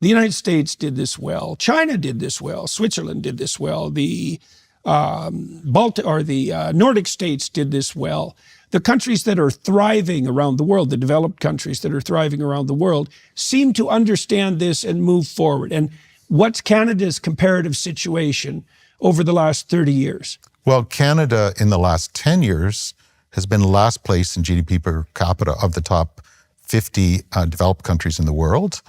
The United States did this well. China did this well. Switzerland did this well. The Nordic states did this well. The countries that are thriving around the world, the developed countries that are thriving around the world, seem to understand this and move forward. And what's Canada's comparative situation over the last 30 years? Well, Canada in the last 10 years has been last place in GDP per capita of the top 50 developed countries in the world.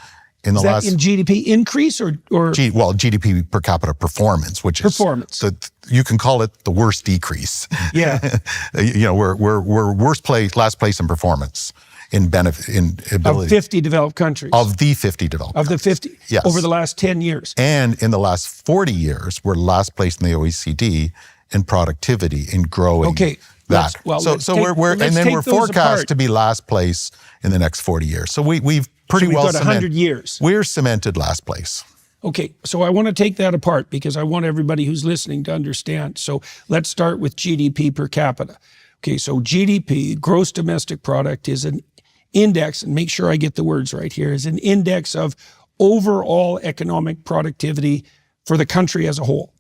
In GDP increase or GDP per capita performance, which is you can call it the worst decrease. Yeah, we're last place in performance in ability of 50 developed countries. Of the 50 developed. Of the 50. Yes. Over the last 10 years. And in the last 40 years, we're last place in the OECD in productivity in growing. Okay. That. We're forecast to be last place in the next 40 years. So we've pretty well got 100 years. We're cemented last place. Okay, so I want to take that apart because I want everybody who's listening to understand. So let's start with GDP per capita. Okay, so GDP, gross domestic product, is an index, and make sure I get the words right here, is an index of overall economic productivity for the country as a whole.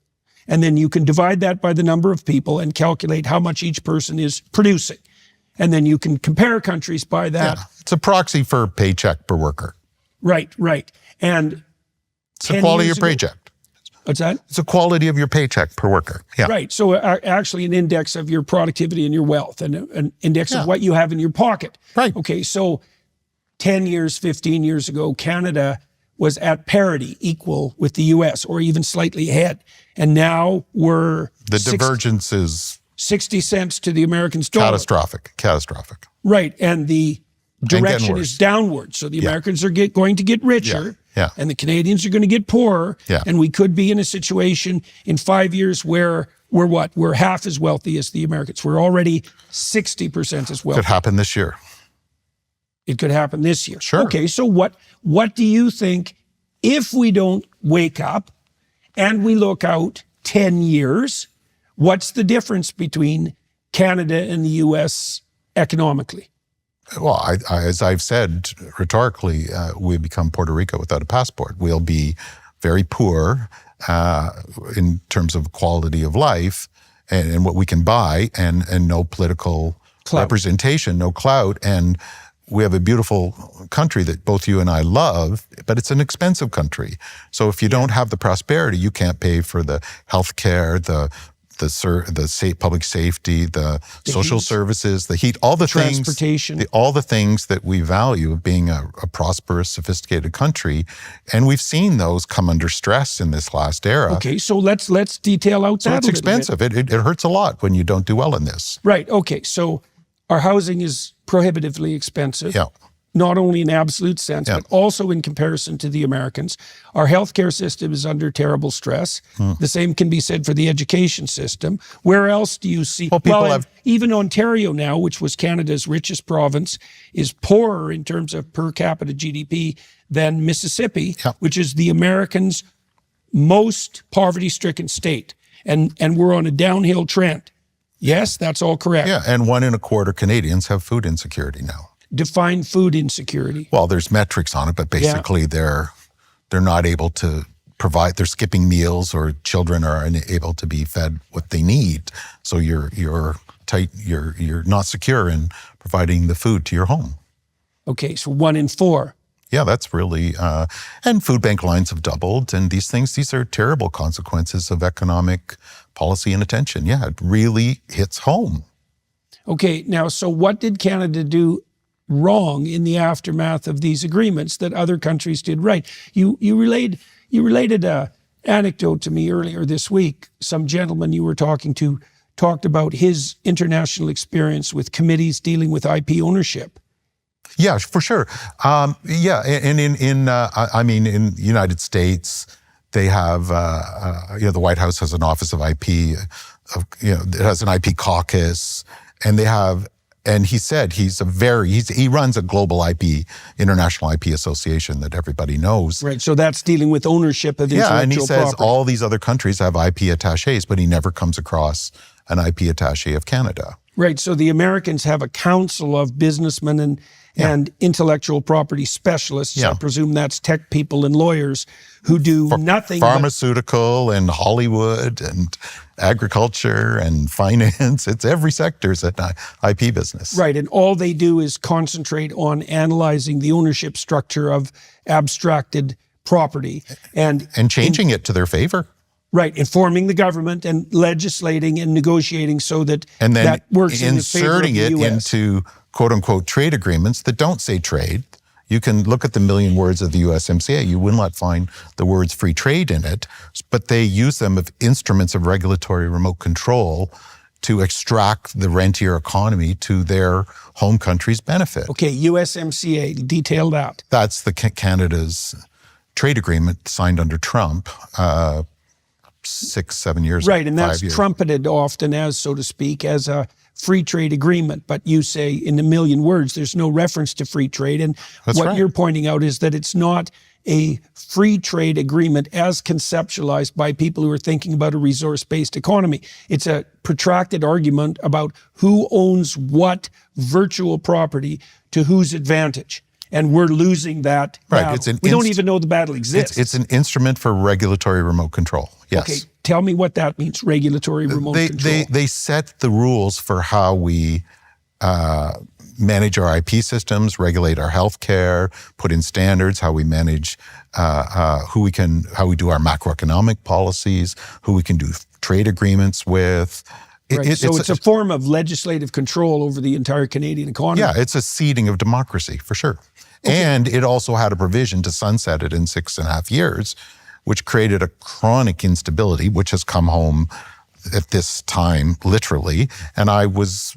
And then you can divide that by the number of people and calculate how much each person is producing. And then you can compare countries by that. Yeah, it's a proxy for paycheck per worker. Right. And it's the quality of your paycheck. What's that? It's the quality of your paycheck per worker. Yeah. Right. So actually an index of your productivity and your wealth, and an index of what you have in your pocket. Right. Okay, so 10 years, 15 years ago, Canada was at parity, equal with the US, or even slightly ahead. And now we're... The divergence is... 60 cents to the Americans' dollar. Catastrophic. Right, and the direction is downward. So the Americans are going to get richer, and the Canadians are going to get poorer, and we could be in a situation in 5 years where we're half as wealthy as the Americans. We're already 60% as wealthy. Could happen this year. It could happen this year. Sure. Okay, so what do you think if we don't wake up and we look out 10 years, what's the difference between Canada and the U.S. economically? Well, as I've said rhetorically, we become Puerto Rico without a passport. We'll be very poor in terms of quality of life and what we can buy, and no political representation, no clout. And we have a beautiful country that both you and I love, but it's an expensive country. So if you don't have the prosperity, you can't pay for the health care, the public safety, the social services, the heat, all the transportation, all the things that we value of being a prosperous, sophisticated country. And we've seen those come under stress in this last era. Okay, so let's detail out that. So it's expensive. It hurts a lot when you don't do well in this. Right. Okay. So our housing is prohibitively expensive. Yeah. Not only in absolute sense, but also in comparison to the Americans. Our healthcare system is under terrible stress. The same can be said for the education system. Where else do you see? Even Ontario now, which was Canada's richest province, is poorer in terms of per capita GDP than Mississippi, which is the Americans' most poverty-stricken state. And we're on a downhill trend. Yes, that's all correct. Yeah, and 1 1/4 Canadians have food insecurity now. Define food insecurity. Well, there's metrics on it, but basically they're not able to provide. They're skipping meals, or children are unable to be fed what they need. So you're tight. You're not secure in providing the food to your home. Okay, so 1 in 4. Yeah, that's really and food bank lines have doubled, and these are terrible consequences of economic policy and attention. Yeah, it really hits home. Okay, now so what did Canada do wrong in the aftermath of these agreements that other countries did right? You related a anecdote to me earlier this week. Some gentleman you were talking to talked about his international experience with committees dealing with IP ownership. Yeah, for sure. And in the United States, they have the White House has an Office of IP. It has an IP caucus, and they have. And he said he runs a global international IP association that everybody knows. Right, so that's dealing with ownership of intellectual property. Yeah, and he says all these other countries have IP attachés, but he never comes across an IP attaché of Canada. Right, so the Americans have a council of businessmen and intellectual property specialists. I presume that's tech people and lawyers who do nothing pharmaceutical and Hollywood and agriculture and finance. It's every sector is an IP business. Right, and all they do is concentrate on analyzing the ownership structure of abstracted property and changing it to their favor. Right, informing the government and legislating and negotiating so that and then that works in the favor of the inserting it US. into quote-unquote trade agreements that don't say trade. You can look at the million words of the USMCA. You will not find the words free trade in it, but they use them as instruments of regulatory remote control to extract the rentier economy to their home country's benefit. Okay, USMCA, detail that. That's the Canada's trade agreement signed under Trump 6-7 years ago. Right, and that's trumpeted often as, so to speak, as a free trade agreement. But you say in a million words, there's no reference to free trade. And what you're pointing out is that it's not a free trade agreement as conceptualized by people who are thinking about a resource-based economy. It's a protracted argument about who owns what virtual property to whose advantage. And we're losing that battle. We don't even know the battle exists. It's an instrument for regulatory remote control. Yes. Okay, tell me what that means, regulatory remote control. They set the rules for how we manage our IP systems, regulate our healthcare, put in standards, how we manage how we do our macroeconomic policies, who we can do trade agreements with. So it's a form of legislative control over the entire Canadian economy. Yeah, it's a seeding of democracy, for sure. Okay. And it also had a provision to sunset it in 6.5 years, which created a chronic instability, which has come home at this time, literally. And I was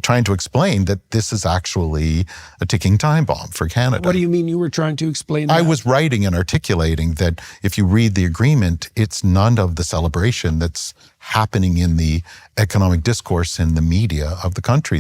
trying to explain that this is actually a ticking time bomb for Canada. What do you mean you were trying to explain that? I was writing and articulating that if you read the agreement, it's none of the celebration that's happening in the economic discourse in the media of the country.